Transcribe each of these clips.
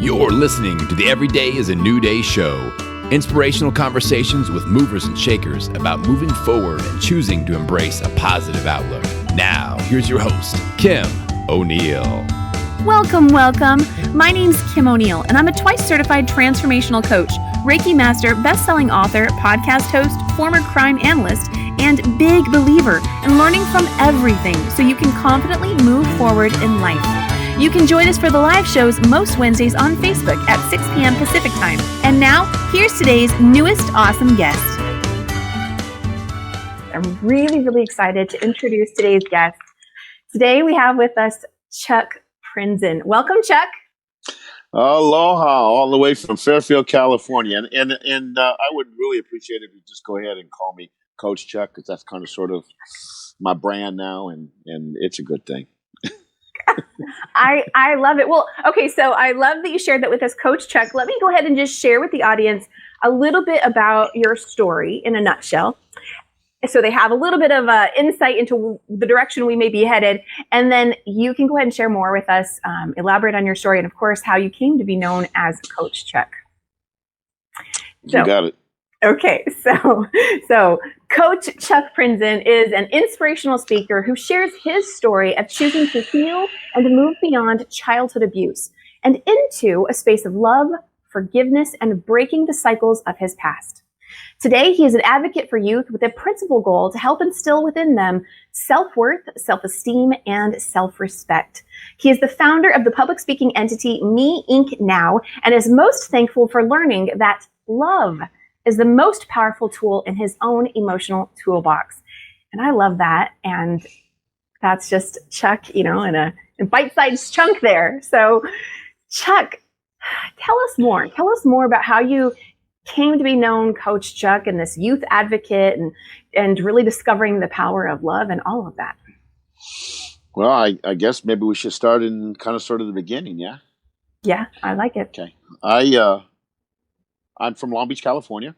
You're listening to the Everyday is a New Day show. Inspirational conversations with movers and shakers about moving forward and choosing to embrace a positive outlook. Now, here's your host, Kim O'Neill. Welcome. My name's Kim O'Neill, and I'm a twice certified transformational coach, Reiki master, best-selling author, podcast host, former crime analyst, and big believer in learning from everything so you can confidently move forward in life. You can join us for the live shows most Wednesdays on Facebook at 6 p.m. Pacific time. And now, here's today's newest awesome guest. I'm really excited to introduce today's guest. Today we have with us Chuck Prinzen. Welcome, Chuck. Aloha, all the way from Fairfield, California. And I would really appreciate it if you just go ahead and call me Coach Chuck, because that's kind of sort of my brand now, and it's a good thing. I love it. Well, okay, so I love that you shared that with us, Coach Chuck. Let me go ahead and just share with the audience a little bit about your story in a nutshell, so they have a little bit of insight into the direction we may be headed, and then you can go ahead and share more with us, elaborate on your story, and of course, how you came to be known as Coach Chuck. You got it. Okay, so Coach Chuck Prinzen is an inspirational speaker who shares his story of choosing to heal and to move beyond childhood abuse and into a space of love, forgiveness, and breaking the cycles of his past. Today, he is an advocate for youth with a principal goal to help instill within them self-worth, self-esteem, and self-respect. He is the founder of the public speaking entity Me.Inc. now, and is most thankful for learning that love is the most powerful tool in his own emotional toolbox. And I love that. And that's just Chuck, in a bite-sized chunk there. So Chuck, tell us more. Tell us more about how you came to be known Coach Chuck and this youth advocate and really discovering the power of love and all of that. Well, I guess maybe we should start in kind of sort of the beginning, yeah? Yeah, I like it. Okay. I'm from Long Beach, California.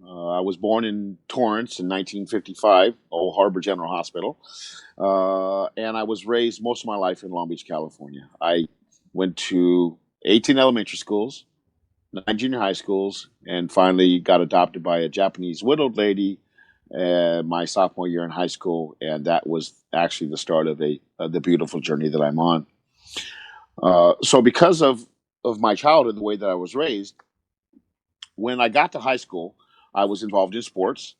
I was born in Torrance in 1955, Old Harbor General Hospital. And I was raised most of my life in Long Beach, California. I went to 18 elementary schools, 9 junior high schools, and finally got adopted by a Japanese widowed lady my sophomore year in high school. And that was actually the start of the beautiful journey that I'm on. So because of my childhood, the way that I was raised, when I got to high school, I was involved in sports.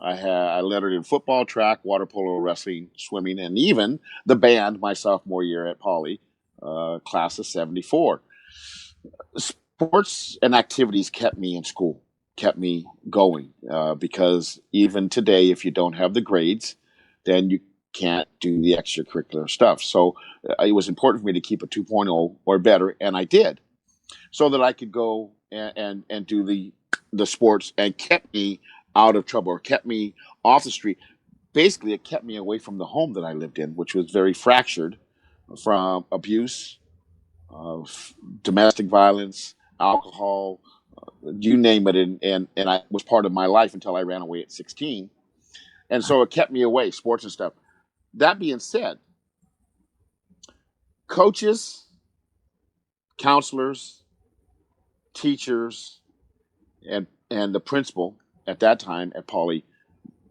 I lettered in football, track, water polo, wrestling, swimming, and even the band my sophomore year at Poly, class of 74. Sports and activities kept me in school, kept me going, because even today, if you don't have the grades, then you can't do the extracurricular stuff. So it was important for me to keep a 2.0 or better, and I did, so that I could go and do the sports, and kept me out of trouble, or kept me off the street. Basically, it kept me away from the home that I lived in, which was very fractured from abuse, domestic violence, alcohol, you name it. And I was part of my life until I ran away at 16. And so it kept me away, sports and stuff. That being said, coaches, counselors, teachers, and the principal at that time at Poly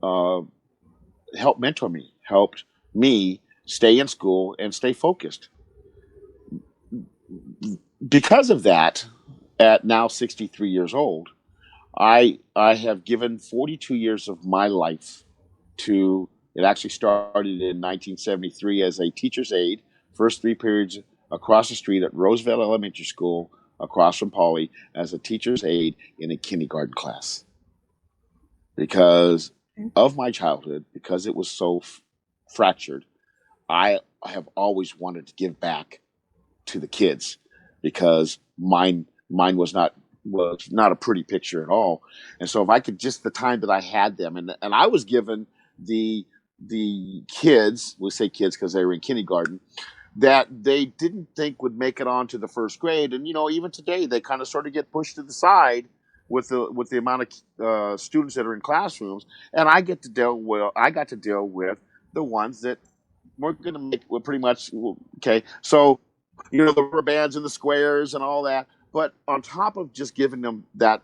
helped mentor me, helped me stay in school and stay focused. Because of that, at now 63 years old, I have given 42 years of my life to, it actually started in 1973 as a teacher's aide, first 3 periods across the street at Roosevelt Elementary School, across from Poly, as a teacher's aide in a kindergarten class. Because of my childhood, because it was so fractured, I have always wanted to give back to the kids, because mine was not a pretty picture at all. And so if I could, just the time that I had them, and I was given the kids, we'll say kids because they were in kindergarten, that they didn't think would make it on to the first grade. And, even today, they kind of sort of get pushed to the side with the amount of students that are in classrooms. And I got to deal with the ones that weren't going to make, were pretty much, okay. So, the rubber bands and the squares and all that. But on top of just giving them that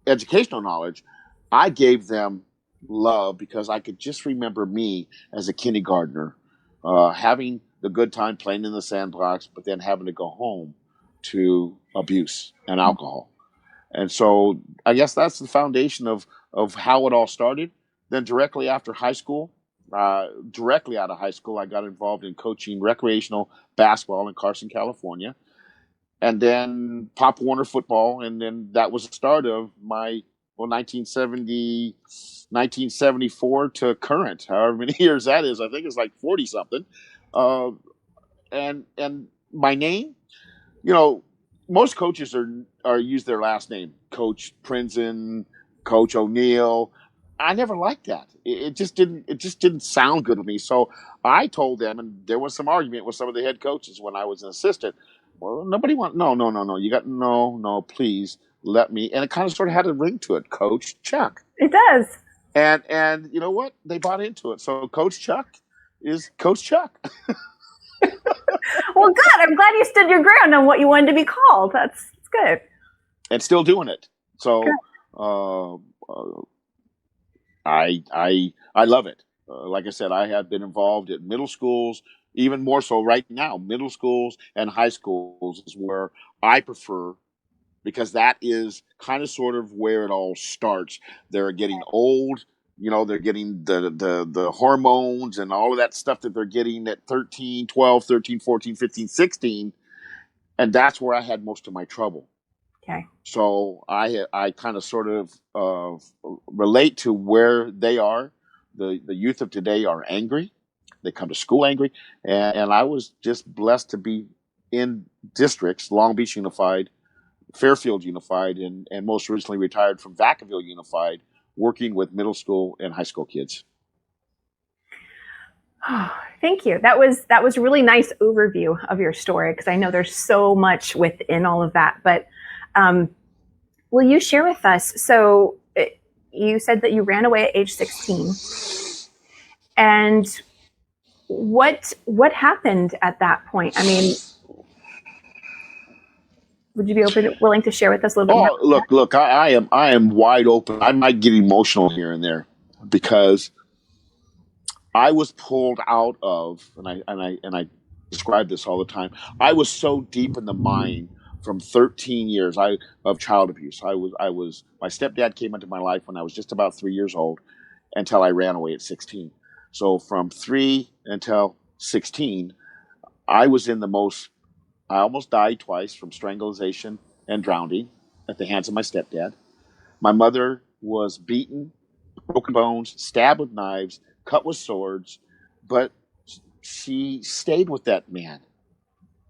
educational knowledge, I gave them love because I could just remember me as a kindergartner having the good time playing in the sandbox, but then having to go home to abuse and alcohol. And so I guess that's the foundation of how it all started. Then directly out of high school, I got involved in coaching recreational basketball in Carson, California, and then Pop Warner football. And then that was the start of my, 1974 to current, however many years that is. I think it's like 40 something. Uh, and my name, you know, most coaches are use their last name, Coach Prinzen, Coach O'Neill. I never liked that. It just didn't sound good to me. So I told them, and there was some argument with some of the head coaches when I was an assistant. Well, nobody want no. You got no, please let me. And it kind of sort of had a ring to it, Coach Chuck. It does. And you know what? They bought into it. So Coach Chuck is Coach Chuck. Well, good. I'm glad you stood your ground on what you wanted to be called. That's good. And still doing it. So I love it. Like I said, I have been involved at middle schools, even more so right now. Middle schools and high schools is where I prefer, because that is kind of sort of where it all starts. They're getting old. They're getting the hormones and all of that stuff that they're getting at 13, 12, 13, 14, 15, 16. And that's where I had most of my trouble. Okay. So I kind of sort of relate to where they are. The youth of today are angry. They come to school angry. And I was just blessed to be in districts, Long Beach Unified, Fairfield Unified, and most recently retired from Vacaville Unified, working with middle school and high school kids. Oh, thank you. That was a really nice overview of your story, because I know there's so much within all of that. But will you share with us? So you said that you ran away at age 16, and what happened at that point? I mean, would you be willing to share with us a little bit more? Oh, look, I am wide open. I might get emotional here and there because I was pulled out of, and I describe this all the time. I was so deep in the mine from 13 years of child abuse. My stepdad came into my life when I was just about 3 years old, until I ran away at 16. So from 3 until 16, I was in I almost died twice from strangulation and drowning at the hands of my stepdad. My mother was beaten, broken bones, stabbed with knives, cut with swords, but she stayed with that man.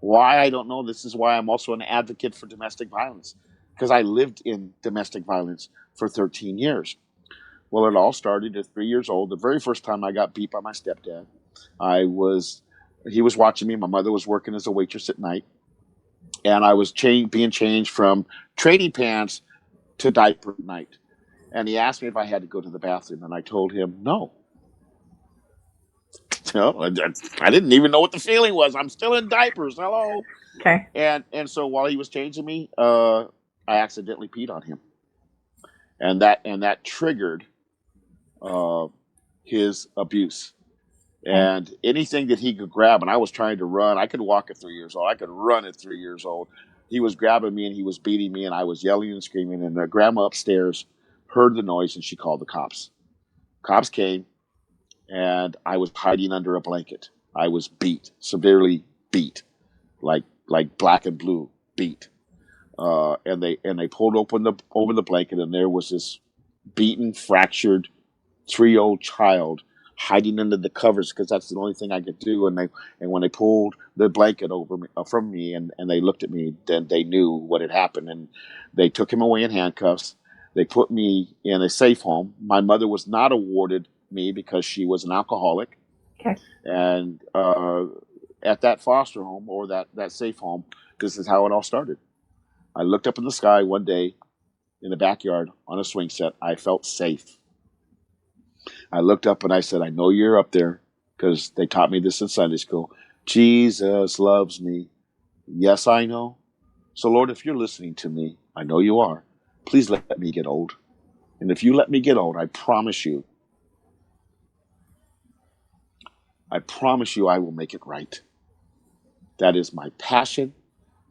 Why? I don't know. This is why I'm also an advocate for domestic violence, because I lived in domestic violence for 13 years. Well, it all started at 3 years old. The very first time I got beat by my stepdad, he was watching me. My mother was working as a waitress at night, and I was being changed from training pants to diaper at night. And he asked me if I had to go to the bathroom, and I told him no. I didn't even know what the feeling was. I'm still in diapers. Hello. Okay. And so while he was changing me, I accidentally peed on him, and that triggered his abuse. And anything that he could grab, and I was trying to run. I could walk at 3 years old. I could run at 3 years old. He was grabbing me and he was beating me, and I was yelling and screaming. And the grandma upstairs heard the noise, and she called the cops. Cops came, and I was hiding under a blanket. I was beat, severely beat, like black and blue beat. And they pulled open the blanket, and there was this beaten, fractured 3-year-old child hiding under the covers, because that's the only thing I could do. And when they pulled the blanket over me, from me, and they looked at me, then they knew what had happened, and they took him away in handcuffs. They put me in a safe home. My mother was not awarded me because she was an alcoholic. Okay. And at that foster home, or that safe home, this is how it all started. I looked up in the sky one day in the backyard on a swing set. I felt safe. I looked up and I said, I know you're up there, because they taught me this in Sunday school. Jesus loves me. Yes, I know. So, Lord, if you're listening to me, I know you are, please let me get old. And if you let me get old, I promise you I will make it right. That is my passion.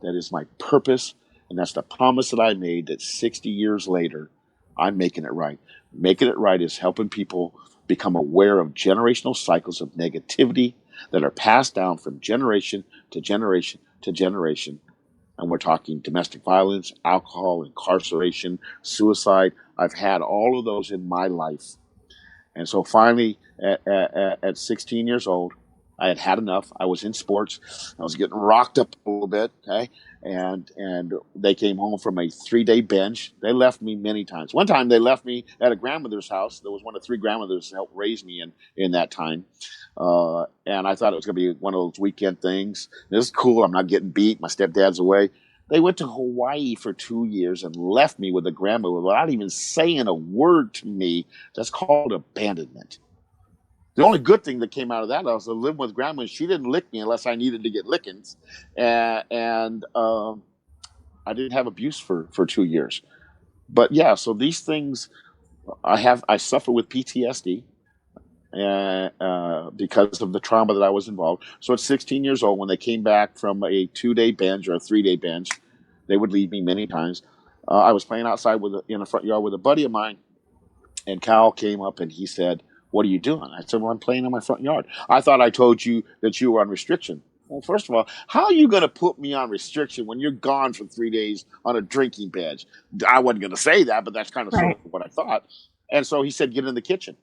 That is my purpose. And that's the promise that I made, that 60 years later, I'm making it right. Making it right is helping people become aware of generational cycles of negativity that are passed down from generation to generation to generation. And we're talking domestic violence, alcohol, incarceration, suicide. I've had all of those in my life. And so finally, at 16 years old, I had had enough. I was in sports. I was getting rocked up a little bit, okay? And they came home from a 3-day binge. They left me many times. One time they left me at a grandmother's house. There was one of 3 grandmothers that helped raise me in that time. And I thought it was going to be one of those weekend things. This is cool. I'm not getting beat. My stepdad's away. They went to Hawaii for 2 years and left me with a grandmother without even saying a word to me. That's called abandonment. The only good thing that came out of that, I was living with grandma, and she didn't lick me unless I needed to get lickings. And I didn't have abuse for 2 years. But yeah, so these things, I suffer with PTSD because of the trauma that I was involved. So at 16 years old, when they came back from a 2-day binge or a 3-day binge, they would leave me many times. I was playing outside in the front yard with a buddy of mine, and Cal came up and he said, "What are you doing?" I said, "Well, I'm playing in my front yard." "I thought I told you that you were on restriction." Well, first of all, how are you going to put me on restriction when you're gone for 3 days on a drinking binge? I wasn't going to say that, but that's kind of sort of what I thought. And so he said, "Get in the kitchen."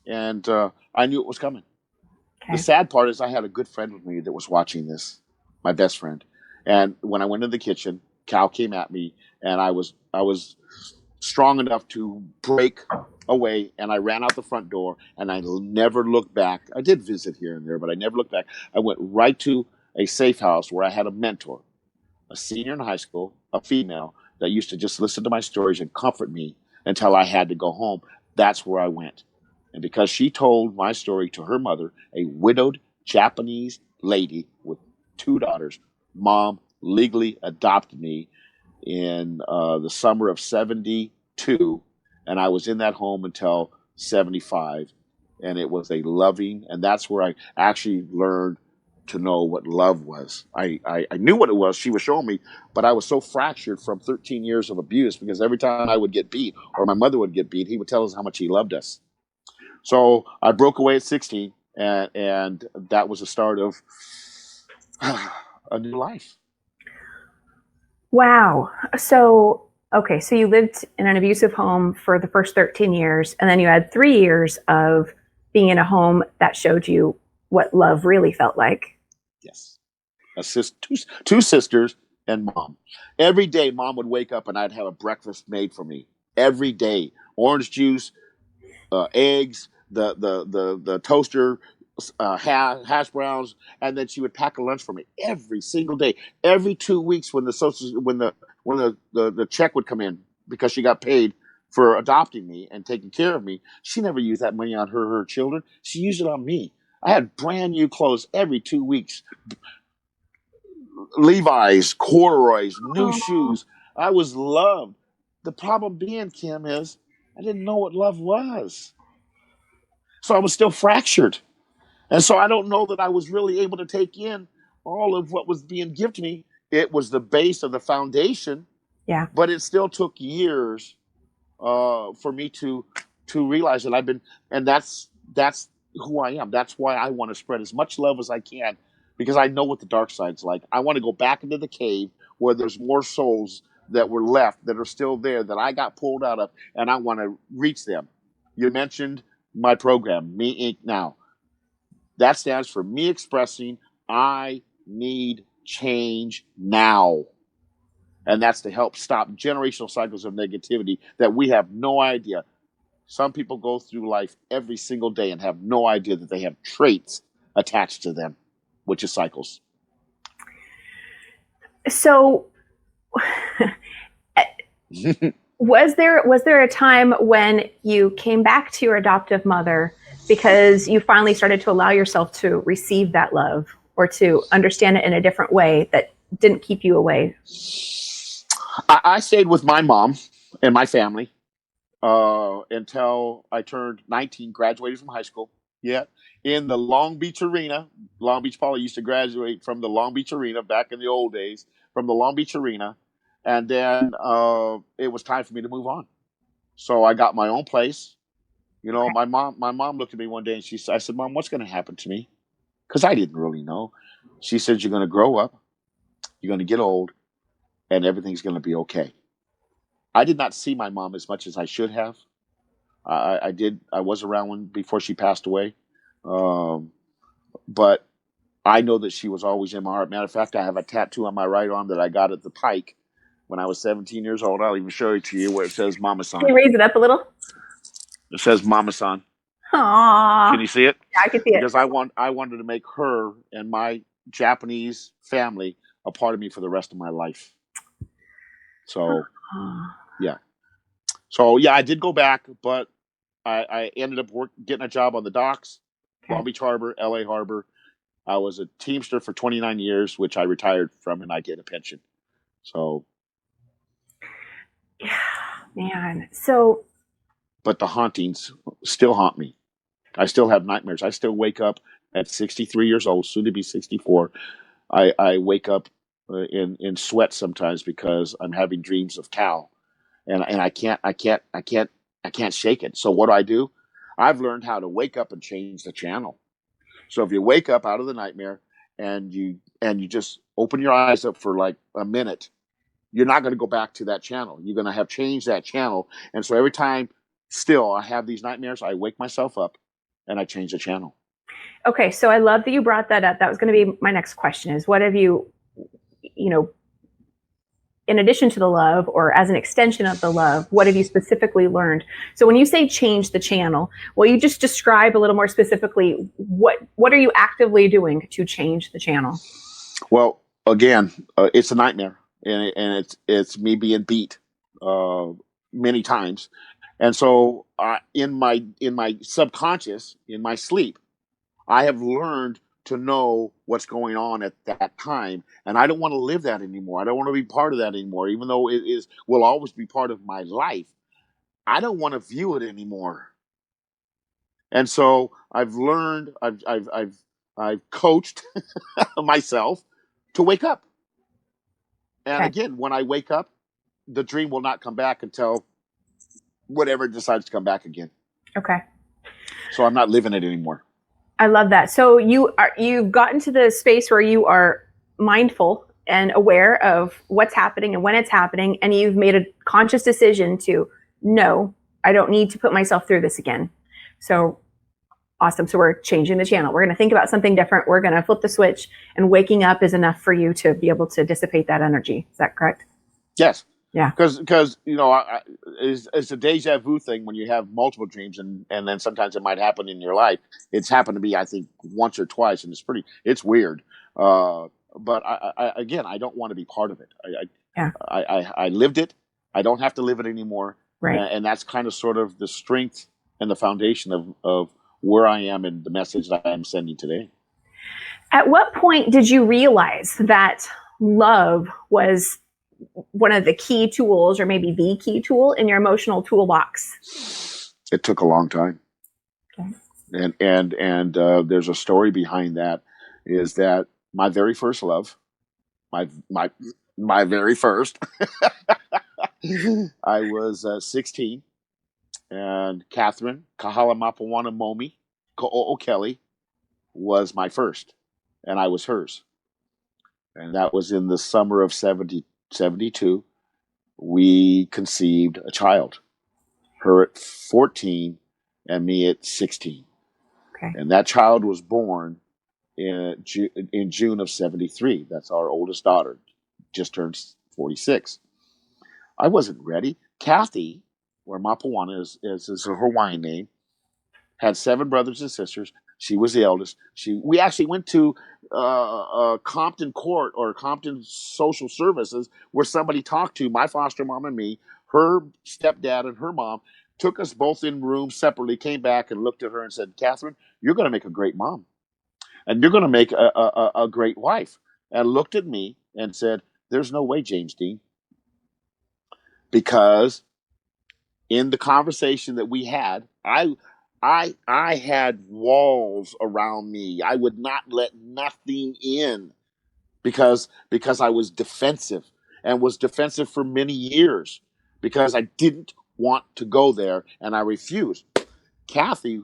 And I knew it was coming. Okay. The sad part is I had a good friend with me that was watching this, my best friend. And when I went in the kitchen, Cal came at me, and I was strong enough to break away, and I ran out the front door, and I never looked back. I did visit here and there, but I never looked back. I went right to a safe house where I had a mentor, a senior in high school, a female that used to just listen to my stories and comfort me until I had to go home. That's where I went. And because she told my story to her mother, a widowed Japanese lady with 2 daughters, Mom legally adopted me in the summer of 72, and I was in that home until 75, and it was a loving, and that's where I actually learned to know what love was. I knew what it was. She was showing me, but I was so fractured from 13 years of abuse, because every time I would get beat or my mother would get beat, he would tell us how much he loved us. So I broke away at 16, and that was the start of a new life. Wow. So you lived in an abusive home for the first 13 years, and then you had 3 years of being in a home that showed you what love really felt like. Yes. Two sisters and Mom. Every day, Mom would wake up and I'd have a breakfast made for me. Every day. Orange juice, eggs, the toaster, hash browns, and then she would pack a lunch for me every single day. Every 2 weeks, when the check would come in, because she got paid for adopting me and taking care of me, she never used that money on her children. She used it on me. I had brand new clothes every 2 weeks. Levi's, corduroys, new shoes. I was loved. The problem being, Kim, is I didn't know what love was. So I was still fractured. And so I don't know that I was really able to take in all of what was being given to me. It was the base of the foundation. Yeah. But it still took years for me to realize that that's who I am. That's why I want to spread as much love as I can, because I know what the dark side's like. I want to go back into the cave where there's more souls that were left, that are still there, that I got pulled out of, and I want to reach them. You mentioned my program, Me.Inc. Now. That stands for me expressing I need change now. And that's to help stop generational cycles of negativity that we have no idea. Some people go through life every single day and have no idea that they have traits attached to them, which is cycles. So was there a time when you came back to your adoptive mother because you finally started to allow yourself to receive that love, or to understand it in a different way, that didn't keep you away? I stayed with my mom and my family until I turned 19, graduated from high school. Yeah, in the Long Beach Arena. Long Beach Poly used to graduate from the Long Beach Arena back in the old days, from the Long Beach Arena. And then it was time for me to move on. So I got my own place. You know, my mom looked at me one day and I said, "Mom, what's going to happen to me?" Because I didn't really know. She said, "You're going to grow up, you're going to get old, and everything's going to be okay." I did not see my mom as much as I should have. I did. I was around when before she passed away, um, but I know that she was always in my heart. Matter of fact, I have a tattoo on my right arm that I got at the Pike when I was 17 years old. I'll even show it to you where it says "Mama San." Can you raise it up a little? It says "Mama San." Can Aww. you see it? Yeah, I can see it. Because I wanted to make her and my Japanese family a part of me for the rest of my life. So yeah. So yeah, I did go back, but I ended up getting a job on the docks, Long Beach Harbor, LA Harbor. I was a Teamster for 29 years, which I retired from, and I get a pension. So, Yeah, man. So, but the hauntings still haunt me. I still have nightmares. I still wake up at 63 years old, soon to be 64. I wake up in sweat sometimes because I'm having dreams of Cal, and I can't shake it. So what do? I've learned how to wake up and change the channel. So if you wake up out of the nightmare and you just open your eyes up for like a minute, you're not going to go back to that channel. You're going to have changed that channel. And so every time still I have these nightmares, I wake myself up and I change the channel. okay. So I love that you brought that up. That was going to be my next question is what have you, in addition to the love or as an extension of the love, what have you specifically learned? So when you say change the channel, will you just describe a little more specifically what are you actively doing to change the channel? Well, again, it's a nightmare, and it's me being beat many times, and so in my subconscious, in my sleep, I have learned to know what's going on at that time, and I don't want to live that anymore. I don't want to be part of that anymore, even though it will always be part of my life. I don't want to view it anymore, and so I've learned. I've coached myself to wake up. And Okay. again, when I wake up, the dream will not come back until whatever decides to come back again. Okay. So I'm not living it anymore. I love that. So you've gotten to the space where you are mindful and aware of what's happening and when it's happening, and you've made a conscious decision to no, I don't need to put myself through this again. So awesome. So we're changing the channel. We're going to think about something different. We're going to flip the switch, and waking up is enough for you to be able to dissipate that energy. Is that correct? Yes. Yeah. Because it's a deja vu thing when you have multiple dreams, and then sometimes it might happen in your life. It's happened to me, I think, once or twice, and it's weird. But again, I don't want to be part of it. I lived it. I don't have to live it anymore. Right. And that's kind of sort of the strength and the foundation of where I am and the message that I am sending today. At what point did you realize that love was one of the key tools, or maybe the key tool in your emotional toolbox? It took a long time. Okay. And there's a story behind that, is that my very first love, my very first, I was 16, and Catherine Kahala Mapawana Momi Ko'o Kelly was my first, and I was hers. And that was in the summer of 72. We conceived a child, her at 14 and me at 16. Okay. And that child was born in June of 73. That's our oldest daughter, just turned 46. I wasn't ready. Kathy, or Mapawana is her Hawaiian name, had 7 brothers and sisters. She was the eldest. We actually went to Compton Court or Compton Social Services, where somebody talked to my foster mom and me. Her stepdad and her mom took us both in rooms separately, came back and looked at her and said, "Catherine, you're going to make a great mom, and you're going to make a great wife." And looked at me and said, there's no way, James Dean. Because in the conversation that we had, I had walls around me. I would not let nothing in because I was defensive, and was defensive for many years because I didn't want to go there, and I refused. Kathy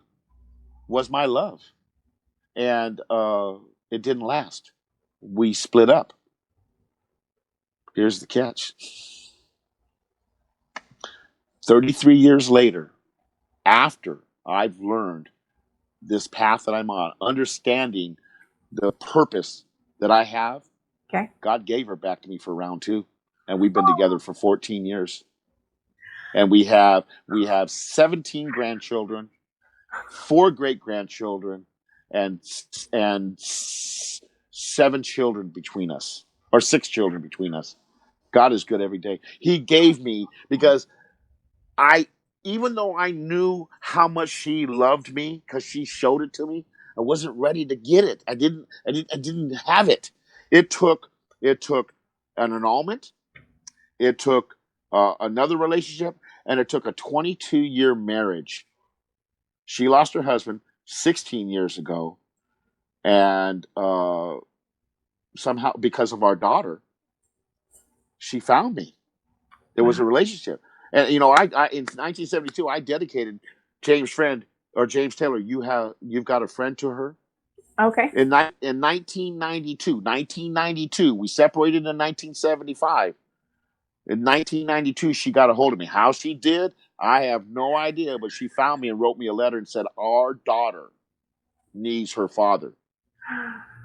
was my love, and it didn't last. We split up. Here's the catch. 33 years later, after I've learned this path that I'm on, understanding the purpose that I have, Okay. God gave her back to me for round 2, and we've been together for 14 years. And we have 17 grandchildren, 4 great grandchildren, and 7 children between us, or 6 children between us. God is good every day. He gave me, because even though I knew how much she loved me, because she showed it to me, I wasn't ready to get it. I didn't have it. It took an annulment. It took another relationship, and it took a 22-year marriage. She lost her husband 16 years ago, and somehow, because of our daughter, she found me. There was a relationship. And I in 1972, I dedicated James Taylor. You've got a friend to her. Okay. In 1992, we separated in 1975. In 1992, she got a hold of me. How she did, I have no idea. But she found me and wrote me a letter and said, our daughter needs her father.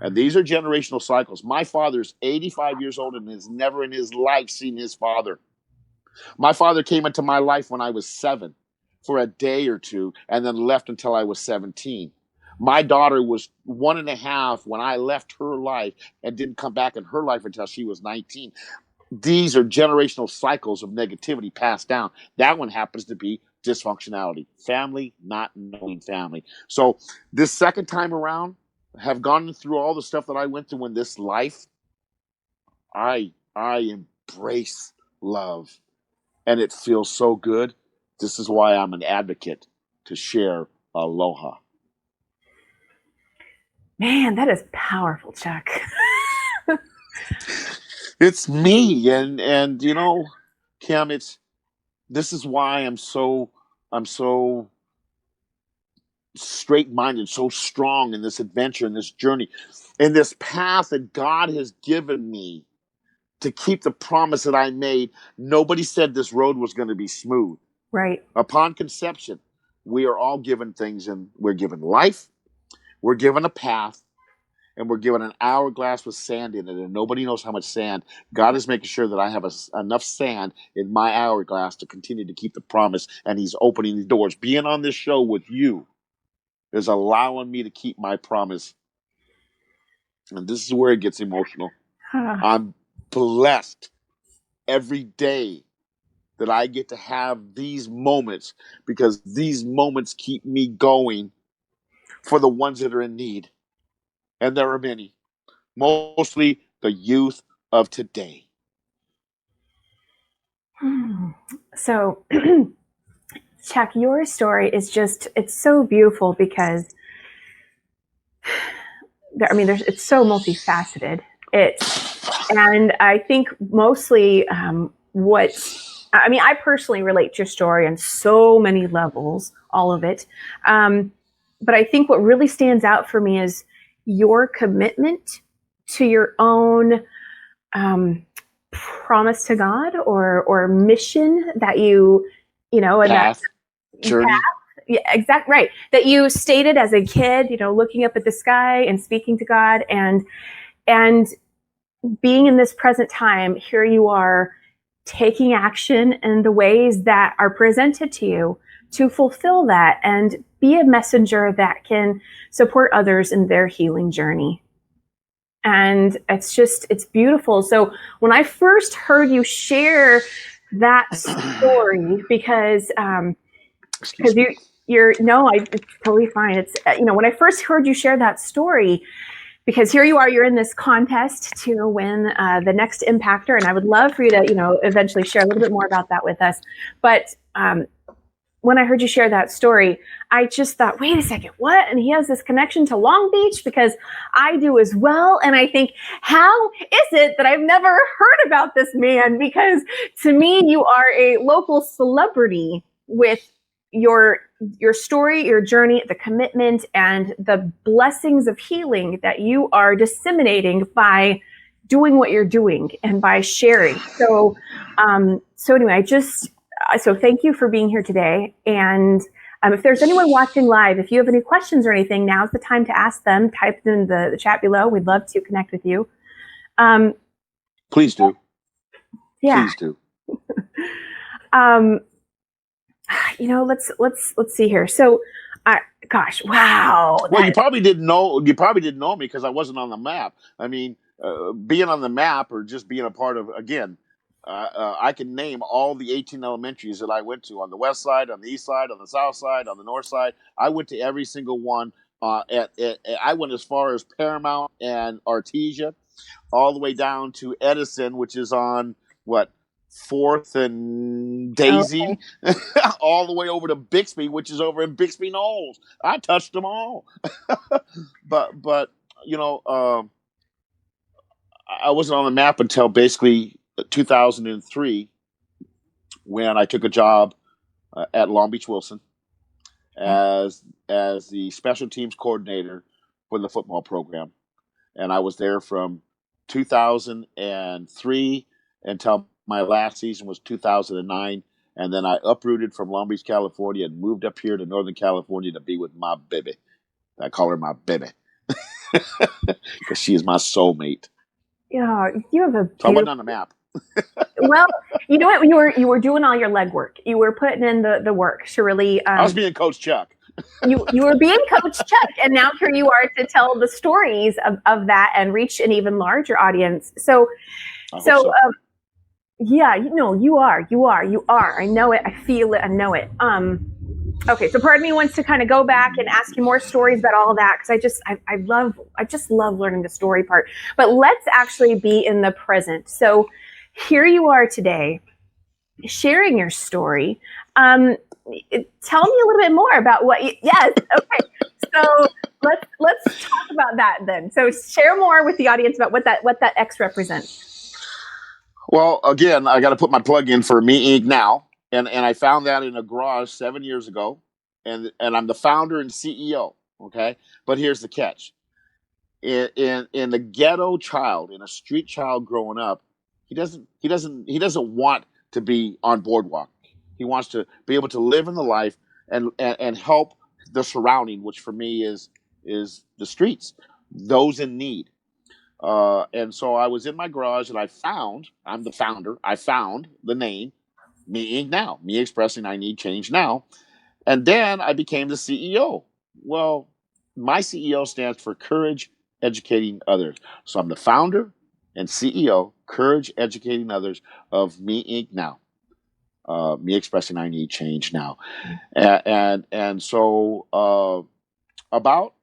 And these are generational cycles. My father's 85 years old and has never in his life seen his father. My father came into my life when I was 7 for a day or two, and then left until I was 17. My daughter was 1.5 when I left her life, and didn't come back in her life until she was 19. These are generational cycles of negativity passed down. That one happens to be dysfunctionality. Family, not knowing family. So this second time around, have gone through all the stuff that I went through in this life. I embrace love. And it feels so good. This is why I'm an advocate to share aloha. Man, that is powerful, Chuck. It's me, and Kim, this is why I'm so straight-minded, so strong in this adventure, in this journey, in this path that God has given me to keep the promise that I made. Nobody said this road was going to be smooth. Right. Upon conception, we are all given things, and we're given life, we're given a path, and we're given an hourglass with sand in it, and nobody knows how much sand. God is making sure that I have enough sand in my hourglass to continue to keep the promise, and he's opening the doors. Being on this show with you is allowing me to keep my promise. And this is where it gets emotional. I'm blessed every day that I get to have these moments, because these moments keep me going for the ones that are in need. And there are many, mostly the youth of today. So, Chuck, your story is it's so beautiful because, it's so multifaceted. And I think mostly I personally relate to your story on so many levels, all of it. But I think what really stands out for me is your commitment to your own promise to God or mission that you Path, journey. Yeah, exactly right. That you stated as a kid, looking up at the sky and speaking to God, and being in this present time. Here you are taking action in the ways that are presented to you to fulfill that and be a messenger that can support others in their healing journey. And it's beautiful. So when I first heard you share that story, because it's totally fine. It's, when I first heard you share that story, because here you are, you're in this contest to win the next impactor. And I would love for you to, eventually share a little bit more about that with us. But when I heard you share that story, I just thought, wait a second, what? And he has this connection to Long Beach because I do as well. And I think, how is it that I've never heard about this man? Because to me, you are a local celebrity with your story, your journey, the commitment, and the blessings of healing that you are disseminating by doing what you're doing and by sharing. So anyway, so thank you for being here today. And if there's anyone watching live, if you have any questions or anything, now's the time to ask them. Type them in the chat below. We'd love to connect with you. Please do. Yeah. Please do. Let's see here. So, gosh, wow. Well, you probably didn't know me because I wasn't on the map. I mean, being on the map or just being a part of, again, I can name all the 18 elementaries that I went to on the west side, on the east side, on the south side, on the north side. I went to every single one. I went as far as Paramount and Artesia, all the way down to Edison, which is on what, 4th and Daisy, okay. All the way over to Bixby, which is over in Bixby Knolls. I touched them all. but I wasn't on the map until basically 2003, when I took a job at Long Beach Wilson as the special teams coordinator for the football program, and I was there from 2003 until my last season was 2009, and then I uprooted from Long Beach, California, and moved up here to Northern California to be with my baby. I call her my baby because she is my soulmate. Yeah, you have a. So I wasn't on the map. Well, you know what? You were doing all your legwork. You were putting in the work to really. I was being Coach Chuck. You were being Coach Chuck, and now here you are to tell the stories of that and reach an even larger audience. So. Yeah, you are. I know it. I feel it. I know it. Okay, so part of me wants to kind of go back and ask you more stories about all of that, because I just love learning the story part. But let's actually be in the present. So here you are today, sharing your story. Tell me a little bit more about what. Yes. Okay. So let's talk about that then. So share more with the audience about what that X represents. Well, again, I got to put my plug in for Me.Inc. now, and I found that in a garage 7 years ago, and I'm the founder and CEO. Okay, but here's the catch: in the ghetto child, in a street child growing up, he doesn't want to be on boardwalk. He wants to be able to live in the life and help the surrounding, which for me is the streets, those in need. And so I was in my garage and I'm the founder. I found the name Me.Inc. Now, me expressing I need change now. And then I became the CEO. Well, my CEO stands for Courage Educating Others. So I'm the founder and CEO, Courage Educating Others of Me.Inc. Now. Me expressing I need change now. And so about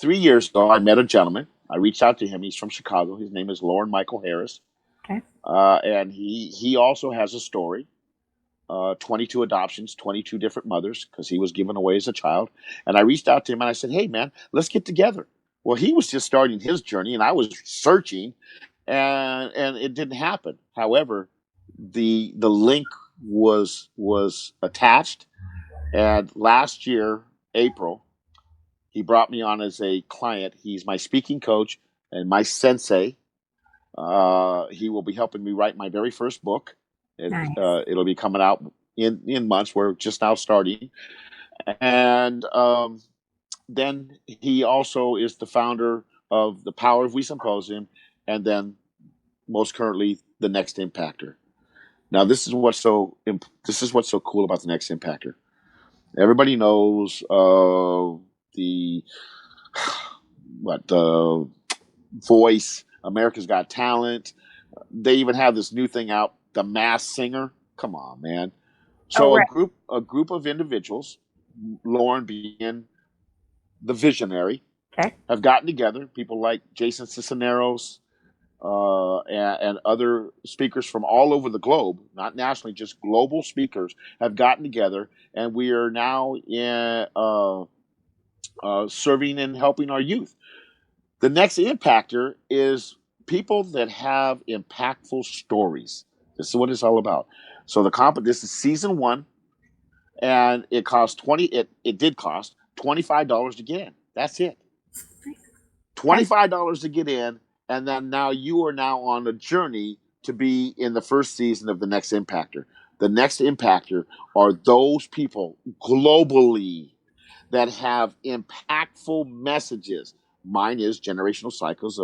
3 years ago, I met a gentleman. I reached out to him. He's from Chicago. His name is Lauren Michael Harris. Okay. And he also has a story, 22 adoptions, 22 different mothers, because he was given away as a child. And I reached out to him and I said, hey, man, let's get together. Well, he was just starting his journey and I was searching and it didn't happen. However, the link was attached. And last year, April, he brought me on as a client. He's my speaking coach and my sensei. He will be helping me write my very first book. Nice. It'll be coming out in months. We're just now starting. And then he also is the founder of the Power of We Symposium, and then most currently the Next Impactor. Now, this is what's so cool about the Next Impactor. Everybody knows the Voice, America's Got Talent. They even have this new thing out, The Masked Singer. Come on, man. So right. a group of individuals, Lauren being the visionary, Okay. have gotten together. People like Jason Cisneros and other speakers from all over the globe, not nationally, just global speakers, have gotten together, and we are now serving and helping our youth. The next impactor is people that have impactful stories. This is what it's all about. So this is season 1, and it cost it did cost $25 to get in. That's it. $25 to get in, and then now you are now on a journey to be in the first season of the next impactor. The next impactor are those people globally that have impactful messages. Mine is generational cycles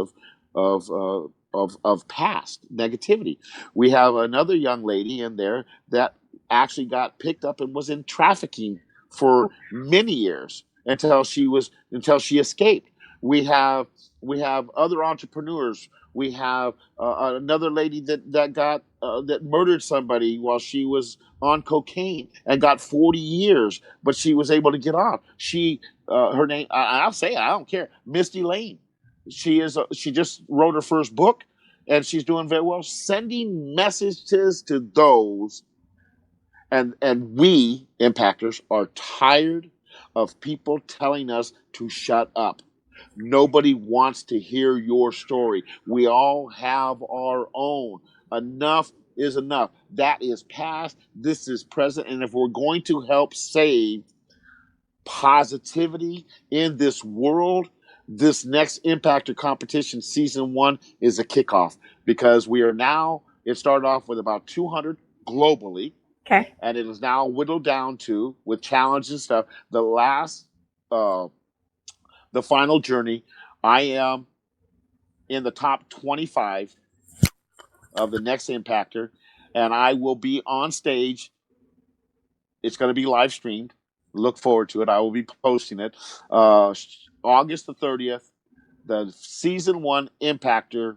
of past negativity. We have another young lady in there that actually got picked up and was in trafficking for many years until she escaped. We have other entrepreneurs. We have another lady that murdered somebody while she was on cocaine and got 40 years, but she was able to get off. Her name, I'll say it, I don't care. Misty Lane. She just wrote her first book, and she's doing very well, sending messages to those. And we impactors are tired of people telling us to shut up. Nobody wants to hear your story. We all have our own. Enough is enough. That is past. This is present. And if we're going to help save positivity in this world, this next Impactor competition, season 1, is a kickoff, because it started off with about 200 globally. Okay. And it is now whittled down to, with challenges and stuff, the final journey. I am in the top 25 of the next Impactor, and I will be on stage. It's going to be live streamed. Look forward to it. I will be posting it. August the 30th, the season 1 Impactor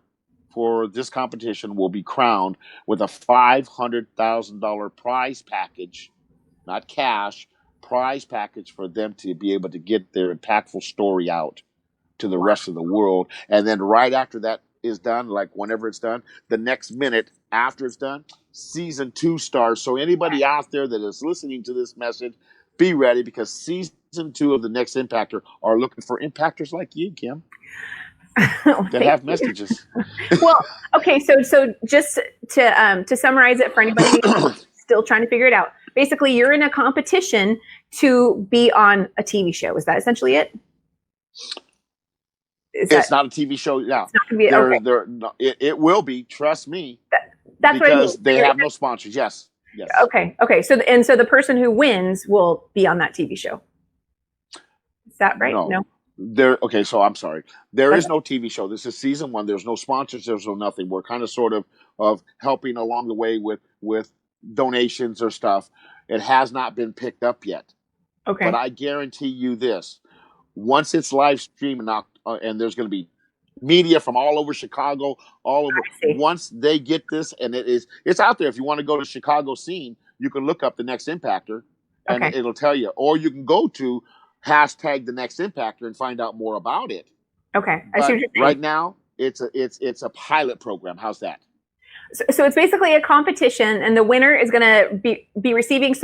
for this competition will be crowned with a $500,000 prize package, not cash, prize package for them to be able to get their impactful story out to the rest of the world. And then right after that is done, like whenever it's done, the next minute after it's done, season 2 starts. So anybody out there that is listening to this message, be ready, because season 2 of the next Impactor are looking for impactors like you, Kim, that have messages. Well, okay, so just to summarize it for anybody who's still trying to figure it out, basically you're in a competition to be on a TV show. Is that essentially it? It's not a TV show. Yeah, it's not going to be. It will be. Trust me. That's because what I mean. They have no sponsors. Yes. Okay. So the person who wins will be on that TV show. Is that right? No. Okay, so I'm sorry. There is no TV show. This is season 1. There's no sponsors. There's no nothing. We're kind of sort of helping along the way with donations or stuff. It has not been picked up yet. Okay. But I guarantee you this: once it's live streamed and there's going to be media from all over Chicago, all over. Once they get this, and it's out there. If you want to go to Chicago scene, you can look up the next Impactor, and it'll tell you. Or you can go to # the next Impactor and find out more about it. Okay, I see what you're saying. Right now, it's a pilot program. How's that? So it's basically a competition, and the winner is going to be receiving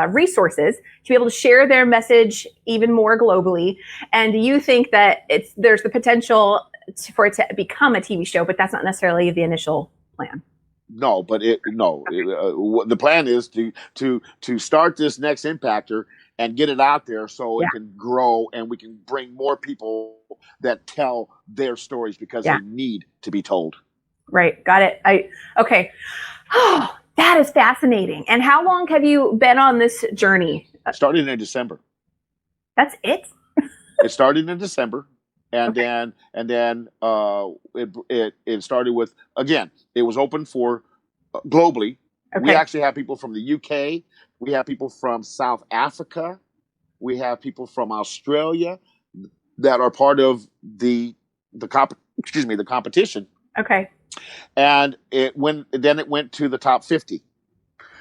resources to be able to share their message even more globally. And you think that there's the potential for it to become a TV show, but that's not necessarily the initial plan. No, but the plan is to start this next Impactor and get it out there so it can grow, and we can bring more people that tell their stories because they need to be told. Right. Got it. Okay. Oh, that is fascinating. And how long have you been on this journey? Started in December. That's it? It started in December. And then it started with, again, it was open for globally. Okay. We actually have people from the UK. We have people from South Africa. We have people from Australia that are part of the competition. Okay. And it went to the top 50.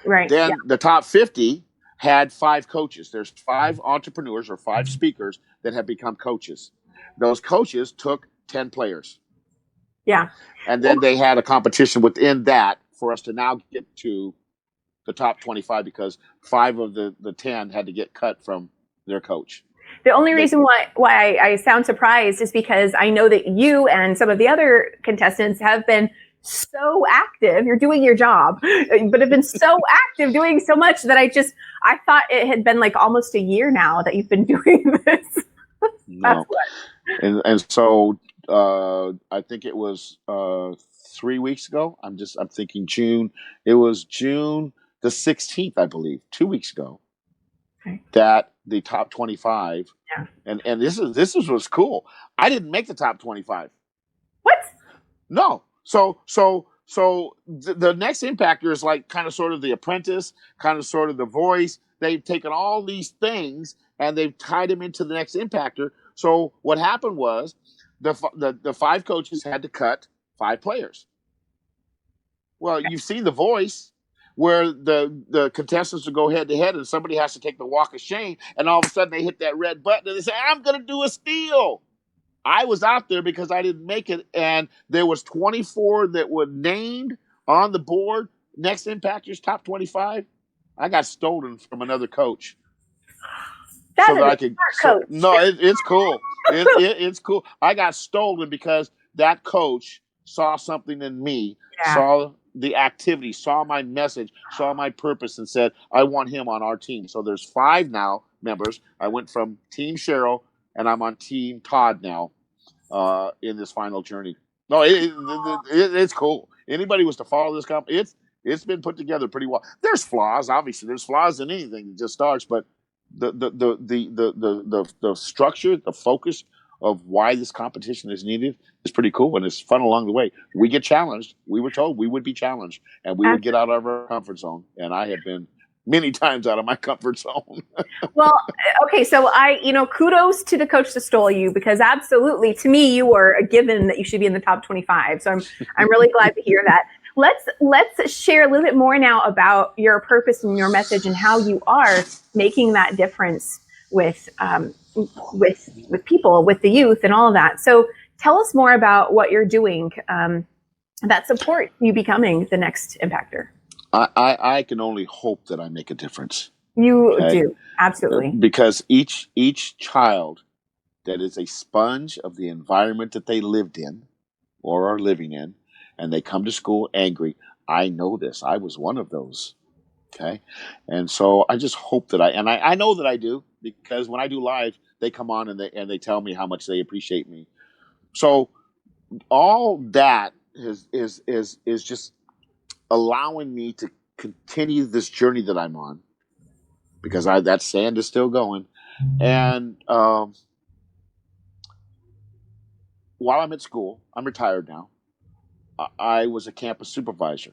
Right. Then the top 50 had 5 coaches. There's 5 entrepreneurs or 5 speakers that have become coaches. those coaches took 10 players. Yeah. And then they had a competition within that for us to now get to the top 25 because 5 of the 10 had to get cut from their coach. The only reason why I sound surprised is because I know that you and some of the other contestants have been so active. You're doing your job, but have been so active, doing so much that I thought it had been like almost a year now that you've been doing this. No. And so I think it was 3 weeks ago. I'm thinking June. It was June the 16th, I believe, 2 weeks ago. Okay. That the top 25. Yeah. And this is what's cool. I didn't make the top 25. What? No. So the next impactor is like kind of sort of the apprentice, kind of sort of the voice. They've taken all these things and they've tied them into the next impactor. So what happened was the 5 coaches had to cut 5 players. Well, you've seen The Voice where the contestants will go head to head and somebody has to take the walk of shame and all of a sudden they hit that red button and they say, I'm going to do a steal. I was out there because I didn't make it, and there was 24 that were named on the board. Next Impactors top 25. I got stolen from another coach. That so is that a I could. smart coach. No, it's cool. It's cool. I got stolen because that coach saw something in me, saw the activity, saw my message, saw my purpose, and said, I want him on our team. So there's 5 now members. I went from Team Cheryl, and I'm on Team Todd now in this final journey. No, it's cool. Anybody was to follow this company, it's been put together pretty well. There's flaws, obviously. There's flaws in anything that just starts, but the structure, the focus of why this competition is needed is pretty cool, and it's fun along the way. We get challenged. We were told we would be challenged, and we would get out of our comfort zone. And I have been many times out of my comfort zone. Well, okay, so kudos to the coach that stole you, because absolutely, to me, you were a given that you should be in the top 25. So I'm really glad to hear that. Let's share a little bit more now about your purpose and your message and how you are making that difference with people, with the youth, and all of that. So tell us more about what you're doing that support you becoming the next impactor. I can only hope that I make a difference. You do, absolutely. Because each child that is a sponge of the environment that they lived in or are living in, and they come to school angry. I know this. I was one of those. Okay. And so I just hope that I know that I do, because when I do live, they come on and they tell me how much they appreciate me. So all that is just allowing me to continue this journey that I'm on, because that sand is still going. And while I'm at school, I'm retired now. I was a campus supervisor.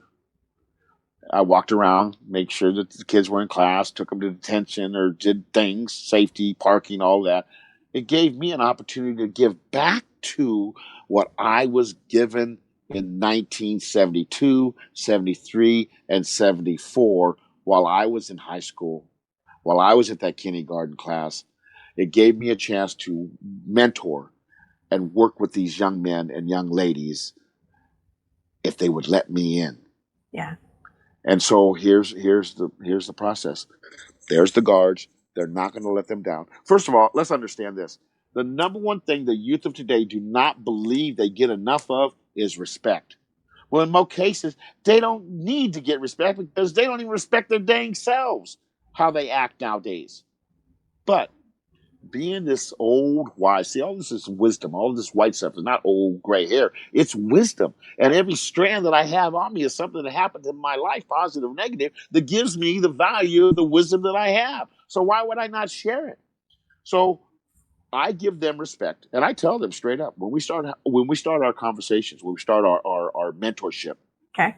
I walked around, made sure that the kids were in class, took them to detention or did things, safety, parking, all that. It gave me an opportunity to give back to what I was given in 1972, 73, and 74 while I was in high school, while I was at that kindergarten class. It gave me a chance to mentor and work with these young men and young ladies if they would let me in. Yeah. And so here's the process. There's the guards. They're not going to let them down. First of all, let's understand this. The number one thing the youth of today do not believe they get enough of is respect. Well, in most cases, they don't need to get respect because they don't even respect their dang selves, how they act nowadays. But being this old wise, see, all this is wisdom. All this white stuff is not old gray hair. It's wisdom. And every strand that I have on me is something that happened in my life, positive or negative, that gives me the value of the wisdom that I have. So why would I not share it? So I give them respect, and I tell them straight up when we start our conversations, when we start our mentorship. Okay.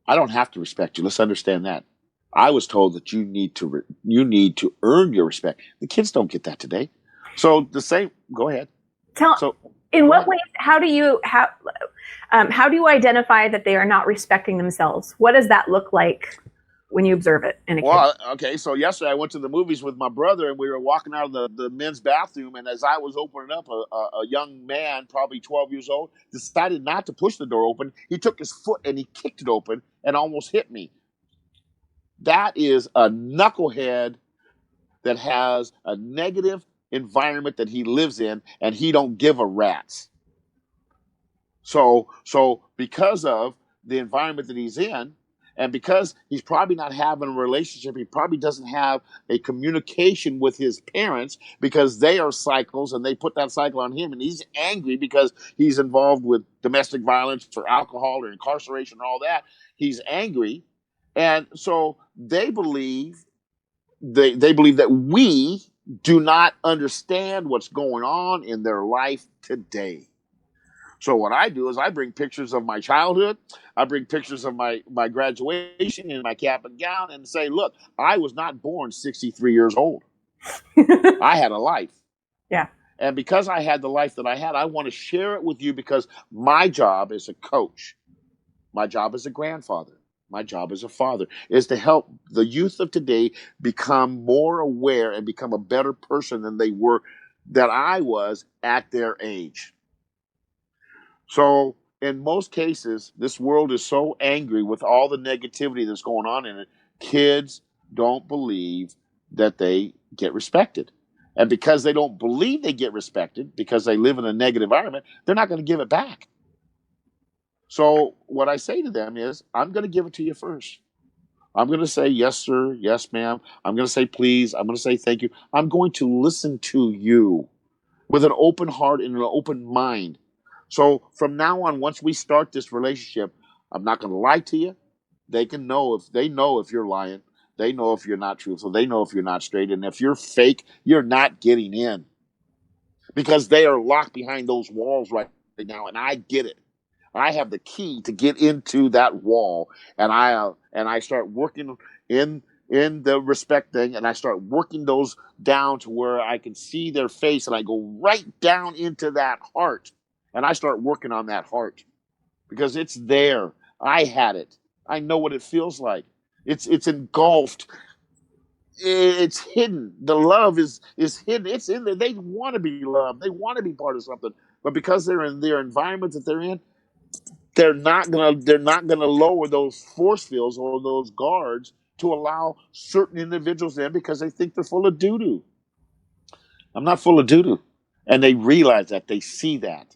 I don't have to respect you. Let's understand that. I was told that you need to earn your respect. The kids don't get that today. So the same. Go ahead. In what ways? How do you identify that they are not respecting themselves? What does that look like? when you observe it in a kid? Well, okay, so yesterday I went to the movies with my brother, and we were walking out of the men's bathroom, and as I was opening up, a young man, probably 12 years old, decided not to push the door open. He took his foot and he kicked it open and almost hit me. That is a knucklehead that has a negative environment that he lives in, and he don't give a rat's. So because of the environment that he's in, and because he's probably not having a relationship, he probably doesn't have a communication with his parents because they are cycles and they put that cycle on him, and he's angry because he's involved with domestic violence or alcohol or incarceration and all that. He's angry. And so they believe that we do not understand what's going on in their life today. So what I do is I bring pictures of my childhood. I bring pictures of my graduation in my cap and gown and say, look, I was not born 63 years old. I had a life. Yeah. And because I had the life that I had, I want to share it with you because my job as a coach, my job as a grandfather, my job as a father is to help the youth of today become more aware and become a better person than they were, that I was at their age. So in most cases, this world is so angry with all the negativity that's going on in it. Kids don't believe that they get respected. And because they don't believe they get respected, because they live in a negative environment, they're not going to give it back. So what I say to them is, I'm going to give it to you first. I'm going to say, yes, sir. Yes, ma'am. I'm going to say, please. I'm going to say, thank you. I'm going to listen to you with an open heart and an open mind. So from now on, once we start this relationship, I'm not going to lie to you. They know if you're lying. They know if you're not truthful. They know if you're not straight. And if you're fake, you're not getting in because they are locked behind those walls right now. And I get it. I have the key to get into that wall, and I start working in the respect thing, and I start working those down to where I can see their face, and I go right down into that heart, and I start working on that heart because it's there. I had it. I know what it feels like. It's engulfed. It's hidden. The love is hidden. It's in there. They want to be loved. They want to be part of something, but because they're in their environment that they're in, they're not gonna lower those force fields or those guards to allow certain individuals in because they think they're full of doo-doo. I'm not full of doo-doo. And they realize that, they see that.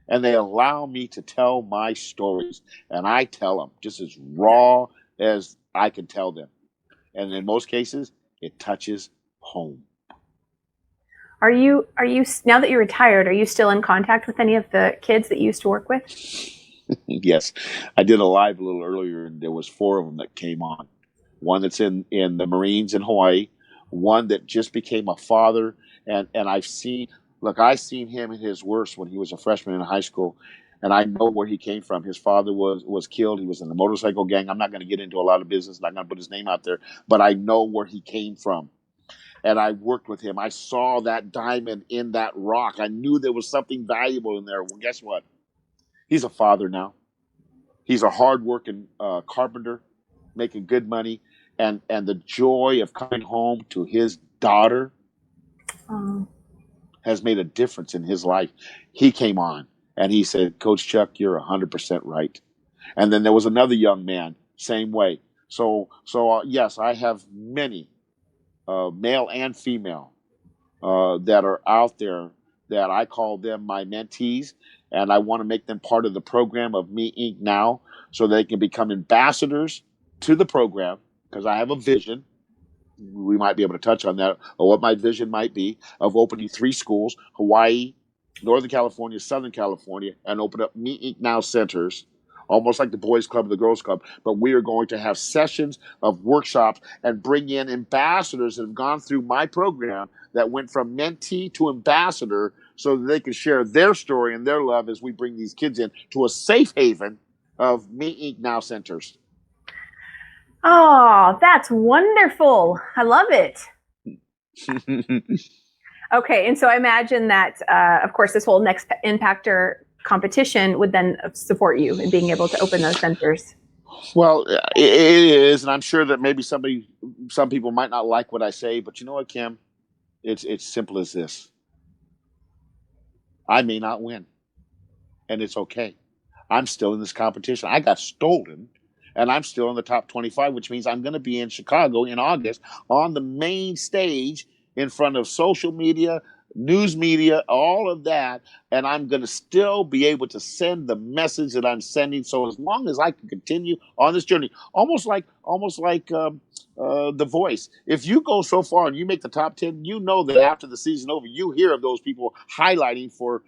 And they allow me to tell my stories. And I tell them just as raw as I can tell them. And in most cases, it touches home. Are you now that you're retired, are you still in contact with any of the kids that you used to work with? Yes, I did a live a little earlier, and there was 4 of them that came on. One that's in the Marines in Hawaii, one that just became a father, and I've seen him in his worst when he was a freshman in high school, and I know where he came from. His father was killed. He was in the motorcycle gang. I'm not going to get into a lot of business. I'm not going to put his name out there, but I know where he came from. And I worked with him. I saw that diamond in that rock. I knew there was something valuable in there. Well, guess what? He's a father now. He's a hardworking carpenter, making good money, and the joy of coming home to his daughter has made a difference in his life. He came on and he said, Coach Chuck, you're 100% right. And then there was another young man, same way. So yes, I have many, male and female, that are out there that I call them my mentees, and I want to make them part of the program of Me.Inc. now so they can become ambassadors to the program because I have a vision. We might be able to touch on that, or what my vision might be of opening 3 schools, Hawaii, Northern California, Southern California, and open up Me.Inc. Now centers, almost like the Boys Club or the Girls Club. But we are going to have sessions of workshops and bring in ambassadors that have gone through my program that went from mentee to ambassador so that they can share their story and their love as we bring these kids in to a safe haven of Me.Inc. Now centers. Oh, that's wonderful. I love it. Okay, and so I imagine that, of course, this whole Next Impactor competition would then support you in being able to open those centers. Well, it is, and I'm sure that maybe some people might not like what I say, but you know what, Kim? It's simple as this. I may not win, and it's okay. I'm still in this competition. I got stolen, and I'm still in the top 25, which means I'm going to be in Chicago in August on the main stage in front of social media, news media, all of that, and I'm going to still be able to send the message that I'm sending. So as long as I can continue on this journey, almost like The Voice. If you go so far and you make the top 10, you know that after the season over, you hear of those people highlighting for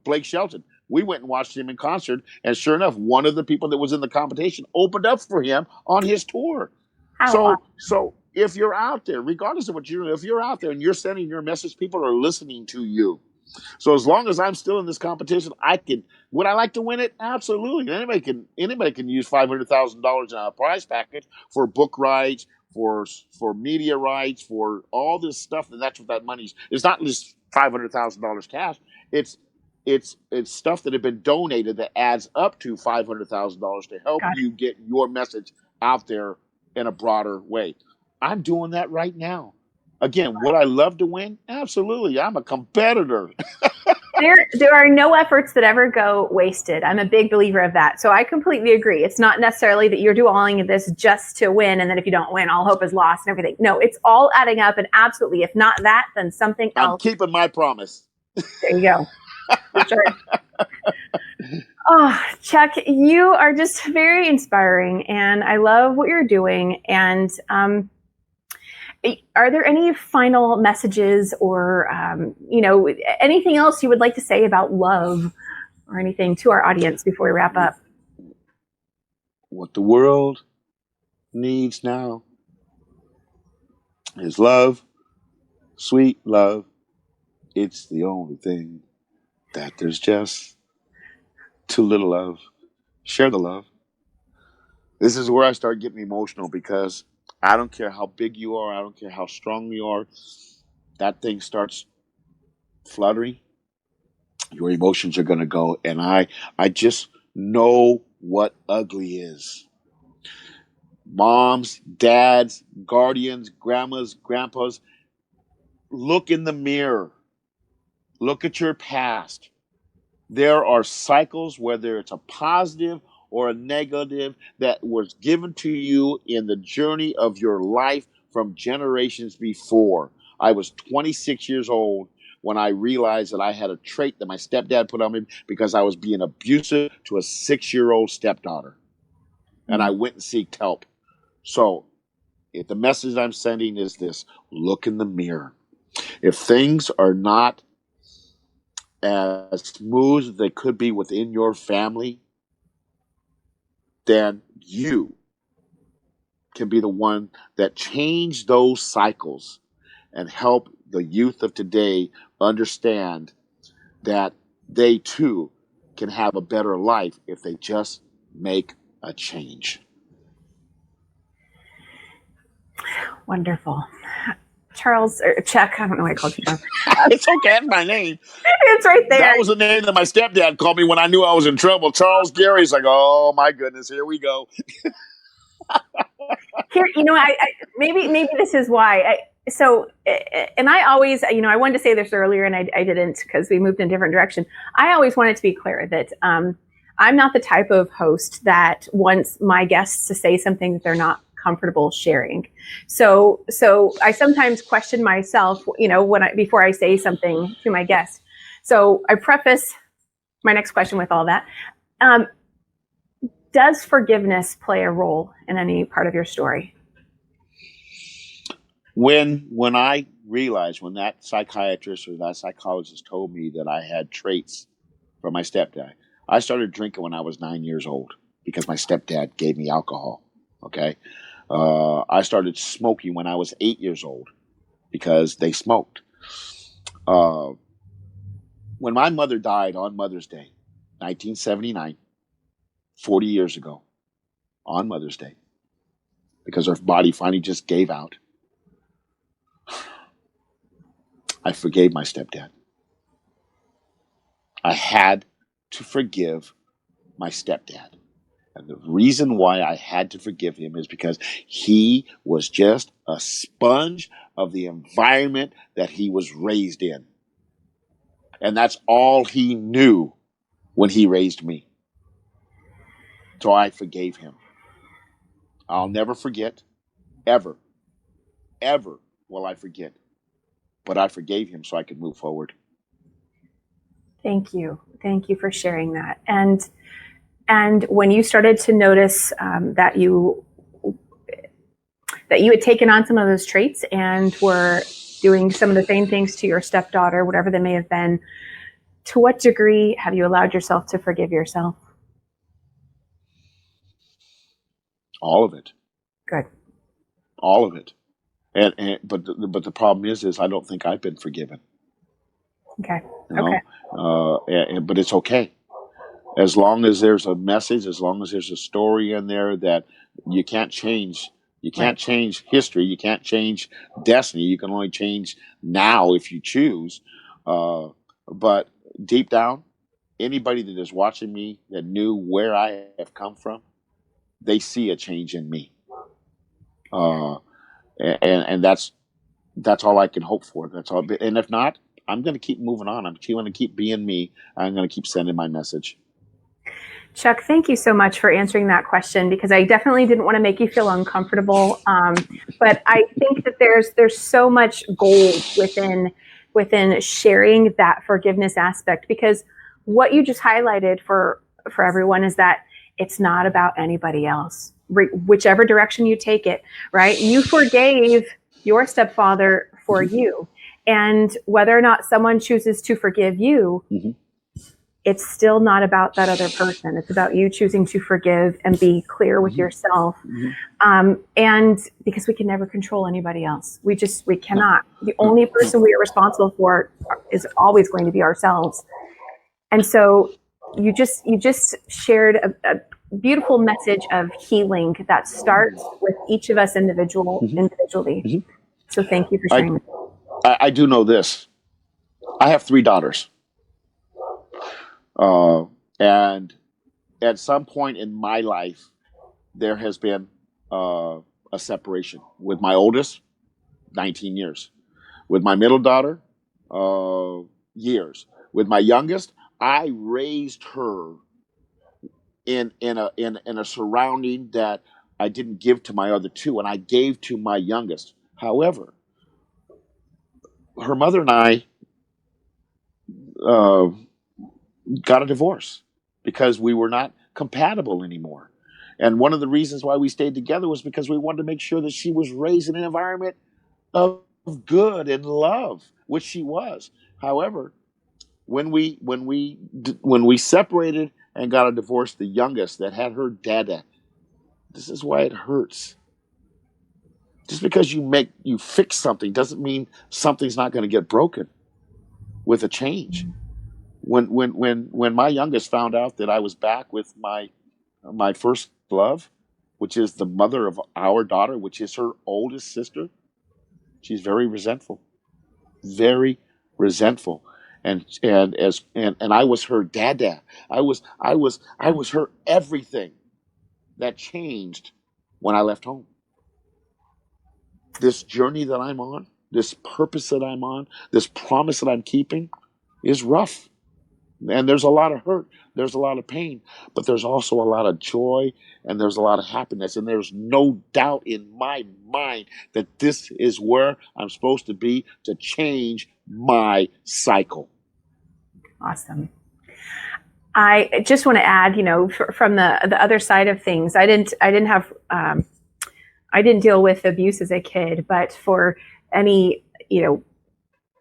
Blake Shelton. We went and watched him in concert, and sure enough, one of the people that was in the competition opened up for him on his tour. How So if you're out there, regardless of what you're doing, if you're out there and you're sending your message, people are listening to you. So as long as I'm still in this competition, I can. Would I like to win it? Absolutely. Anybody can use $500,000 in a prize package for book rights, for media rights, for all this stuff. And that's what that money's. It's not just $500,000 cash. It's it's stuff that have been donated that adds up to $500,000 to help got you get your message out there in a broader way. I'm doing that right now. Again, would I love to win? Absolutely. I'm a competitor. there are no efforts that ever go wasted. I'm a big believer of that. So I completely agree. It's not necessarily that you're doing this just to win, and then if you don't win, all hope is lost and everything. No, it's all adding up, and absolutely, if not that, then something I'm else. keeping my promise. There you go. For sure. Oh, Chuck, you are just very inspiring, and I love what you're doing. And are there any final messages, or anything else you would like to say about love, or anything to our audience before we wrap up? What the world needs now is love, sweet love. It's the only thing that there's just too little of. Share the love. This is where I start getting emotional because I don't care how big you are, I don't care how strong you are. That thing starts fluttering, your emotions are going to go. And I just know what ugly is. Moms, dads, guardians, grandmas, grandpas, look in the mirror. Look at your past. There are cycles, whether it's a positive or a negative, that was given to you in the journey of your life from generations before. I was 26 years old when I realized that I had a trait that my stepdad put on me because I was being abusive to a 6-year-old stepdaughter. And I went and sought help. So if the message I'm sending is this, look in the mirror. If things are not as smooth as they could be within your family, then you can be the one that change those cycles and help the youth of today understand that they too can have a better life if they just make a change. Wonderful. Charles, or Chuck, I don't know why I called you Charles. It's okay, that's my name. It's right there. That was the name that my stepdad called me when I knew I was in trouble. Charles Gary's like, oh my goodness, here we go. Here, maybe this is why. And I always, I wanted to say this earlier, and I didn't because we moved in a different direction. I always wanted to be clear that I'm not the type of host that wants my guests to say something that they're not comfortable sharing. So I sometimes question myself, before I say something to my guest. So I preface my next question with all that. Does forgiveness play a role in any part of your story? When I realized, when that psychiatrist or that psychologist told me that I had traits from my stepdad, I started drinking when I was 9 years old because my stepdad gave me alcohol. Okay. I started smoking when I was 8 years old because they smoked. When my mother died on Mother's Day, 1979, 40 years ago, on Mother's Day, because her body finally just gave out, I forgave my stepdad. I had to forgive my stepdad And the reason why I had to forgive him is because he was just a sponge of the environment that he was raised in. And that's all he knew when he raised me. So I forgave him. I'll never forget, ever will I forget. But I forgave him so I could move forward. Thank you. Thank you for sharing that. And when you started to notice that you had taken on some of those traits and were doing some of the same things to your stepdaughter, whatever they may have been, to what degree have you allowed yourself to forgive yourself? All of it. Good. All of it. But the problem is I don't think I've been forgiven. Okay. You know? Okay. But it's okay. As long as there's a message, as long as there's a story in there that you can't change. You can't change history. You can't change destiny. You can only change now if you choose. But deep down, anybody that is watching me that knew where I have come from, they see a change in me. And that's all I can hope for. That's all. And if not, I'm going to keep moving on. I'm going to keep being me. I'm going to keep sending my message. Chuck, thank you so much for answering that question, because I definitely didn't want to make you feel uncomfortable. But I think that there's so much gold within sharing that forgiveness aspect, because what you just highlighted for everyone is that it's not about anybody else, whichever direction you take it, right? You forgave your stepfather for you. And whether or not someone chooses to forgive you, it's still not about that other person. It's about you choosing to forgive and be clear with yourself. And because we can never control anybody else. We cannot. The only person we are responsible for is always going to be ourselves. And so you just shared a beautiful message of healing that starts with each of us individually. So thank you for sharing. I do know this. I have 3 daughters. And at some point in my life, there has been a separation. With my oldest, 19 years. With my middle daughter, years. With my youngest, I raised her in a surrounding that I didn't give to my other 2, and I gave to my youngest. However, her mother and I got a divorce because we were not compatible anymore. And one of the reasons why we stayed together was because we wanted to make sure that she was raised in an environment of good and love, which she was. However, when we separated and got a divorce, the youngest that had her dada, this is why it hurts. Just because you fix something doesn't mean something's not going to get broken with a change. When my youngest found out that I was back with my first love, which is the mother of our daughter, which is her oldest sister, she's very resentful, and I was her dada. I was her everything. That changed when I left home. This journey that I'm on, this purpose that I'm on, this promise that I'm keeping is rough. And there's a lot of hurt, there's a lot of pain, but there's also a lot of joy and there's a lot of happiness. And there's no doubt in my mind that this is where I'm supposed to be to change my cycle. Awesome. I just want to add, from the other side of things, I didn't deal with abuse as a kid, but for any,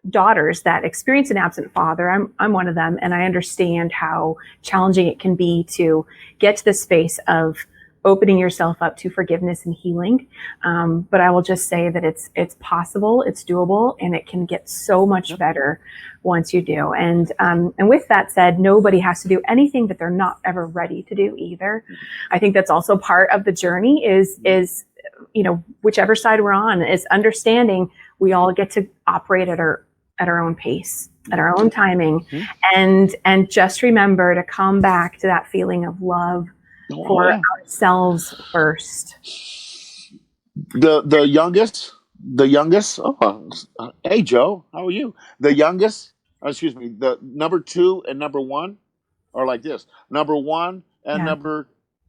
daughters that experience an absent father, I'm one of them, and I understand how challenging it can be to get to the space of opening yourself up to forgiveness and healing. But I will just say that it's possible, it's doable, and it can get so much better once you do. And with that said, nobody has to do anything that they're not ever ready to do either. I think that's also part of the journey is whichever side we're on, is understanding we all get to operate at our own pace, at our own timing, and just remember to come back to that feeling of love, Oh for yeah. ourselves first. The youngest, the youngest. Oh, hey Joe, how are you? The youngest. Excuse me. The number two and number one are like this. Number one and Yeah.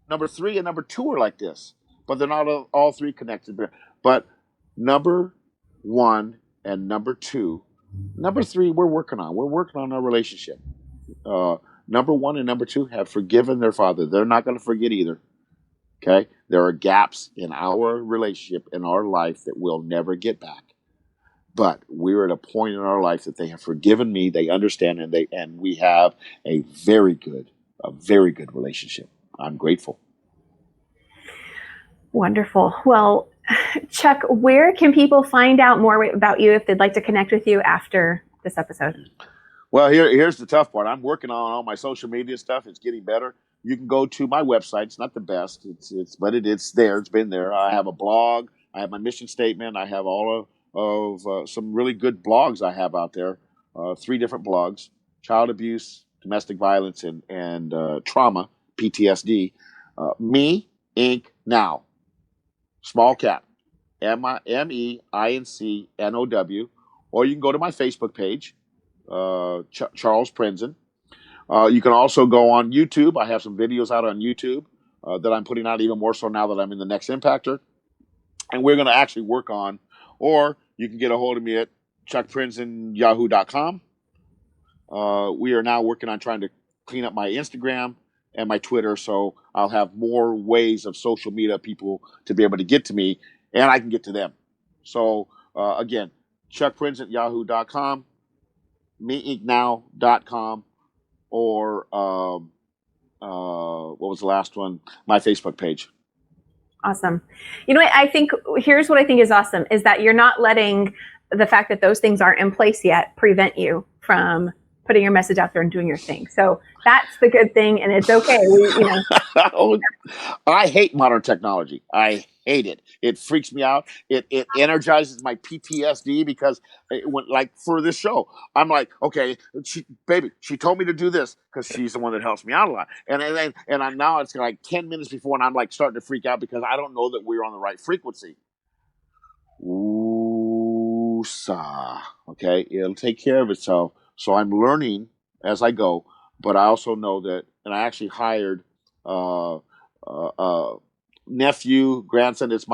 number three and number two are like this, but they're not all three connected. But number one and number two, number three, we're working on. We're working on our relationship. Uh, Number one and number two have forgiven their father. They're not going to forget either. Okay, there are gaps in our relationship in our life that we'll never get back. But we're at a point in our life that they have forgiven me. They understand, and we have a very good relationship. I'm grateful. Wonderful. Well, Chuck, where can people find out more about you if they'd like to connect with you after this episode? Well, here's the tough part. I'm working on all my social media stuff. It's getting better. You can go to my website. It's not the best. But it's there. It's been there. I have a blog. I have my mission statement. I have all of some really good blogs I have out there. 3 different blogs: child abuse, domestic violence, and trauma, PTSD. Me.Inc. now, small cap, MEINCNOW, or you can go to my Facebook page, Charles Prinzen. You can also go on YouTube. I have some videos out on YouTube that I'm putting out even more so now that I'm in the Next Impactor. And we're going to actually work on, or you can get a hold of me at chuckprinzenyahoo.com. We are now working on trying to clean up my Instagram and my Twitter, so I'll have more ways of social media people to be able to get to me, and I can get to them. So, again, chuckprinzenyahoo.com, meincnow.com, or what was the last one? My Facebook page. Awesome. You know what? Here's what I think is awesome is that you're not letting the fact that those things aren't in place yet prevent you from putting your message out there and doing your thing. So that's the good thing, and it's okay. I hate modern technology. I hate it. It freaks me out. It energizes my PTSD because like for this show, I'm like, okay, she told me to do this because she's the one that helps me out a lot. And I'm now it's like 10 minutes before, and I'm like starting to freak out because I don't know that we're on the right frequency. Ooh, okay, it'll take care of itself. So I'm learning as I go, but I also know that, and I actually hired nephew, grandson. It's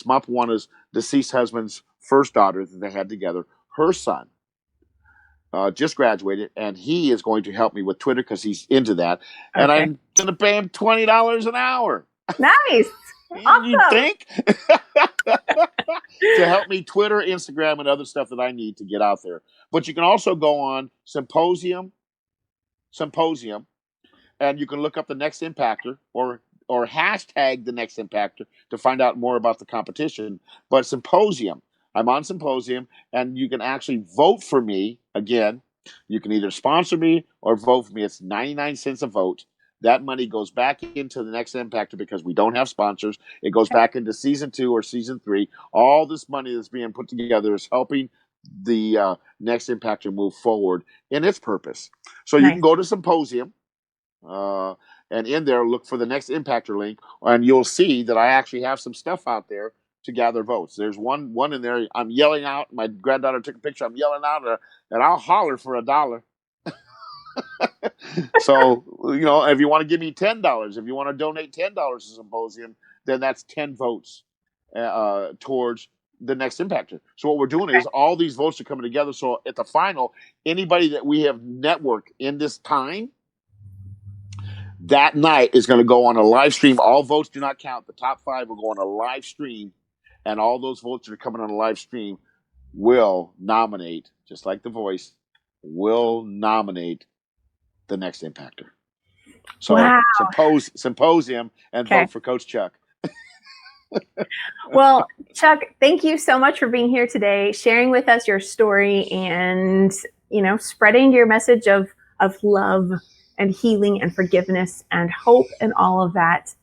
Mapuana's deceased husband's first daughter that they had together. Her son just graduated, and he is going to help me with Twitter because he's into that. Okay. And I'm going to pay him $20 an hour. Nice. Awesome. You think? To help me Twitter, Instagram, and other stuff that I need to get out there. But you can also go on Symposium, and you can look up the Next Impactor or hashtag the Next Impactor to find out more about the competition. But Symposium, I'm on Symposium, and you can actually vote for me. Again, you can either sponsor me or vote for me. It's 99 cents a vote. That money goes back into the Next Impactor because we don't have sponsors. It goes back into season 2 or season 3. All this money that's being put together is helping the Next Impactor move forward in its purpose. So you can go to Symposium, and in there look for the Next Impactor link, and you'll see that I actually have some stuff out there to gather votes. There's one in there. I'm yelling out. My granddaughter took a picture. I'm yelling out, and I'll holler for $1. So, if you want to give me $10, if you want to donate $10 to Symposium, then that's 10 votes towards the Next Impactor. So what we're doing is all these votes are coming together. So at the final, anybody that we have networked in this time, that night is going to go on a live stream. All votes do not count. The top 5 will go on a live stream, and all those votes that are coming on a live stream will nominate, just like The Voice, will nominate the Next Impactor. So Symposium and vote for Coach Chuck. Well, Chuck, thank you so much for being here today, sharing with us your story, and spreading your message of love and healing and forgiveness and hope and all of that,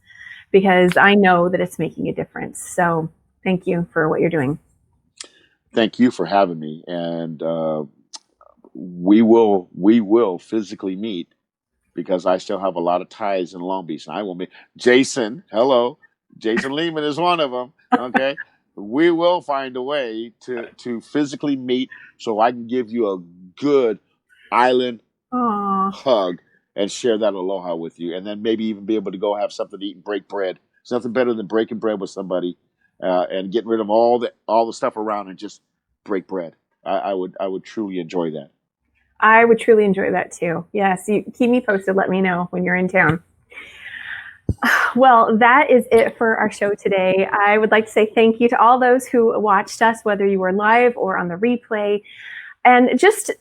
because I know that it's making a difference. So thank you for what you're doing. Thank you for having me, and we will physically meet because I still have a lot of ties in Long Beach. And I will meet Jason. Hello, Jason Lehman is one of them. Okay, we will find a way to physically meet so I can give you a good island Aw. hug and share that aloha with you, and then maybe even be able to go have something to eat and break bread. There's nothing better than breaking bread with somebody and getting rid of all the stuff around and just break bread. I would truly enjoy that. I would truly enjoy that too. Yes, you keep me posted. Let me know when you're in town. Well, that is it for our show today. I would like to say thank you to all those who watched us, whether you were live or on the replay. And just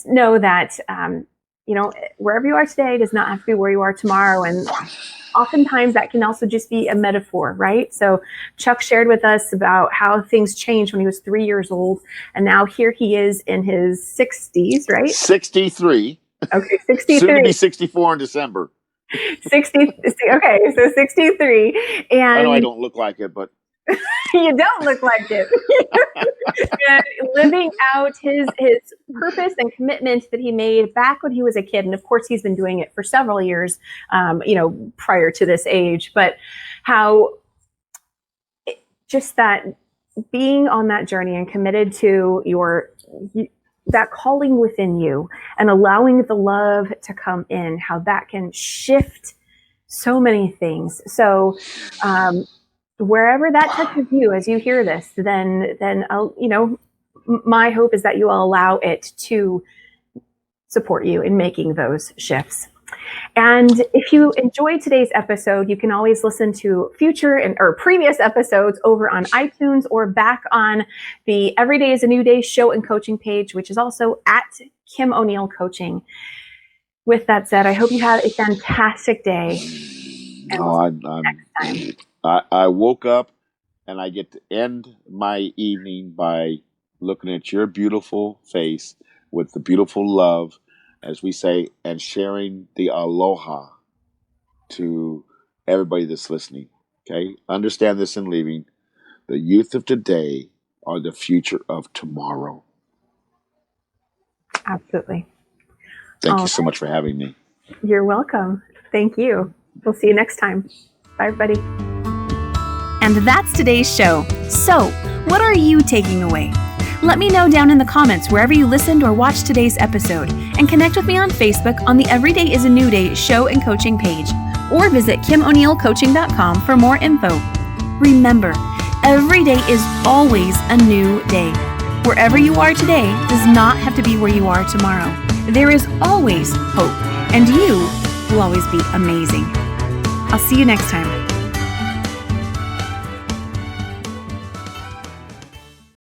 know that, wherever you are today does not have to be where you are tomorrow. And oftentimes that can also just be a metaphor, right? So Chuck shared with us about how things changed when he was 3 years old. And now here he is in his 60s, right? 63. Okay, 63. Soon to be 64 in December. 60. Okay, so 63. And I know I don't look like it, but you don't look like it. And living out his purpose and commitment that he made back when he was a kid. And of course, he's been doing it for several years, prior to this age. But how just that being on that journey and committed to that calling within you and allowing the love to come in, how that can shift so many things. So, wherever that touches you as you hear this, then my hope is that you will allow it to support you in making those shifts. And if you enjoyed today's episode, you can always listen to future or previous episodes over on iTunes or back on the Every Day is a New Day show and coaching page, which is also at Kim O'Neill Coaching. With that said, I hope you have a fantastic day. And we'll see you next time. I woke up and I get to end my evening by looking at your beautiful face with the beautiful love, as we say, and sharing the aloha to everybody that's listening. Okay? Understand this in leaving. The youth of today are the future of tomorrow. Absolutely. Thank you so much for having me. You're welcome. Thank you. We'll see you next time. Bye, everybody. And that's today's show. So, what are you taking away? Let me know down in the comments wherever you listened or watched today's episode, and connect with me on Facebook on the Every Day is a New Day show and coaching page, or visit KimO'NeillCoaching.com for more info. Remember, every day is always a new day. Wherever you are today does not have to be where you are tomorrow. There is always hope, and you will always be amazing. I'll see you next time.